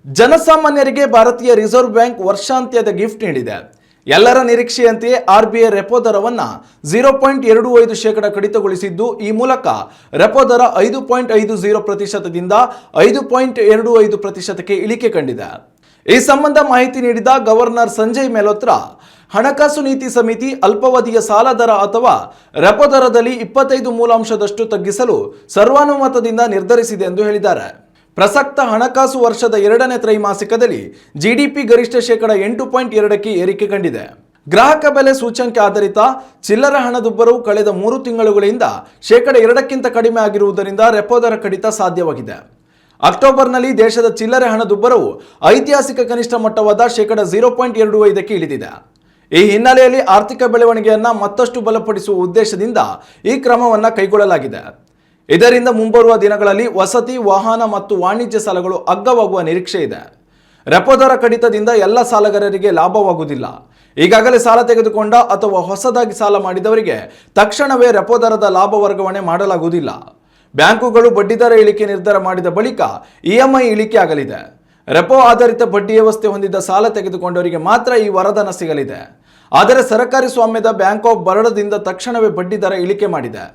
ಜನಸಾಮಾನ್ಯರಿಗೆ ಭಾರತೀಯ reserve bank ವರ್ಷಾಂತ್ಯದ gift ನೀಡಿದೆ. ಎಲ್ಲರ ನಿರೀಕ್ಷೆಯಂತೆಯೇ ಆರ್ಬಿಐ ರೆಪೋ ದರವನ್ನು 0.25% ಕಡಿತಗೊಳಿಸಿದ್ದು, ಈ ಮೂಲಕ ರೆಪೋ ದರ 5.50% 5.25%ಕ್ಕೆ ಇಳಿಕೆ ಕಂಡಿದೆ. ಈ ಸಂಬಂಧ ಮಾಹಿತಿ ನೀಡಿದ ಗವರ್ನರ್ ಸಂಜಯ್ ಮೆಲೋತ್ರಾ, ಹಣಕಾಸು ನೀತಿ ಸಮಿತಿ ಅಲ್ಪಾವಧಿಯ ಸಾಲ ದರ ಅಥವಾ ರೆಪೋ ದರದಲ್ಲಿ 25 ಮೂಲಾಂಶದಷ್ಟು ತಗ್ಗಿಸಲು ಸರ್ವಾನುಮತದಿಂದ ನಿರ್ಧರಿಸಿದೆ ಎಂದು ಹೇಳಿದ್ದಾರೆ. ಪ್ರಸಕ್ತ ಹಣಕಾಸು ವರ್ಷದ ಎರಡನೇ ತ್ರೈಮಾಸಿಕದಲ್ಲಿ ಜಿಡಿಪಿ ಗರಿಷ್ಠ 8.2% ಏರಿಕೆ ಕಂಡಿದೆ. ಗ್ರಾಹಕ ಬೆಲೆ ಸೂಚ್ಯಂಕ ಆಧಾರಿತ ಚಿಲ್ಲರೆ ಹಣದುಬ್ಬರವು ಕಳೆದ 3 ತಿಂಗಳುಗಳಿಂದ 2%ಕ್ಕಿಂತ ಕಡಿಮೆ ಆಗಿರುವುದರಿಂದ ರೆಪೋ ದರ ಕಡಿತ ಸಾಧ್ಯವಾಗಿದೆ. ಅಕ್ಟೋಬರ್ನಲ್ಲಿ ದೇಶದ ಚಿಲ್ಲರೆ ಹಣದುಬ್ಬರವು ಐತಿಹಾಸಿಕ ಕನಿಷ್ಠ ಮಟ್ಟವಾದ 0.25%ಕ್ಕೆ ಇಳಿದಿದೆ. ಈ ಹಿನ್ನೆಲೆಯಲ್ಲಿ ಆರ್ಥಿಕ ಬೆಳವಣಿಗೆಯನ್ನು ಮತ್ತಷ್ಟು ಬಲಪಡಿಸುವ ಉದ್ದೇಶದಿಂದ ಈ ಕ್ರಮವನ್ನು ಕೈಗೊಳ್ಳಲಾಗಿದೆ. ಇದರಿಂದ ಮುಂಬರುವ ದಿನಗಳಲ್ಲಿ ವಸತಿ, ವಾಹನ ಮತ್ತು ವಾಣಿಜ್ಯ ಸಾಲಗಳು ಅಗ್ಗವಾಗುವ ನಿರೀಕ್ಷೆ ಇದೆ. ರೆಪೋ ದರ ಕಡಿತದಿಂದ ಎಲ್ಲ ಸಾಲಗಾರರಿಗೆ ಲಾಭವಾಗುವುದಿಲ್ಲ. ಈಗಾಗಲೇ ಸಾಲ ತೆಗೆದುಕೊಂಡ ಅಥವಾ ಹೊಸದಾಗಿ ಸಾಲ ಮಾಡಿದವರಿಗೆ ತಕ್ಷಣವೇ ರೆಪೋ ದರದ ಲಾಭ ವರ್ಗಾವಣೆ ಮಾಡಲಾಗುವುದಿಲ್ಲ. ಬ್ಯಾಂಕುಗಳು ಬಡ್ಡಿದರ ಇಳಿಕೆ ನಿರ್ಧಾರ ಮಾಡಿದ ಬಳಿಕ ಇಎಂಐ ಇಳಿಕೆ ಆಗಲಿದೆ. ರೆಪೋ ಆಧಾರಿತ ಬಡ್ಡಿ ವ್ಯವಸ್ಥೆ ಹೊಂದಿದ್ದ ಸಾಲ ತೆಗೆದುಕೊಂಡವರಿಗೆ ಮಾತ್ರ ಈ ವರದಾನ ಸಿಗಲಿದೆ. ಆದರೆ ಸರ್ಕಾರಿ ಸ್ವಾಮ್ಯದ ಬ್ಯಾಂಕ್ ಆಫ್ ಬರೋಡಾದಿಂದ ತಕ್ಷಣವೇ ಬಡ್ಡಿ ದರ ಇಳಿಕೆ ಮಾಡಿದೆ.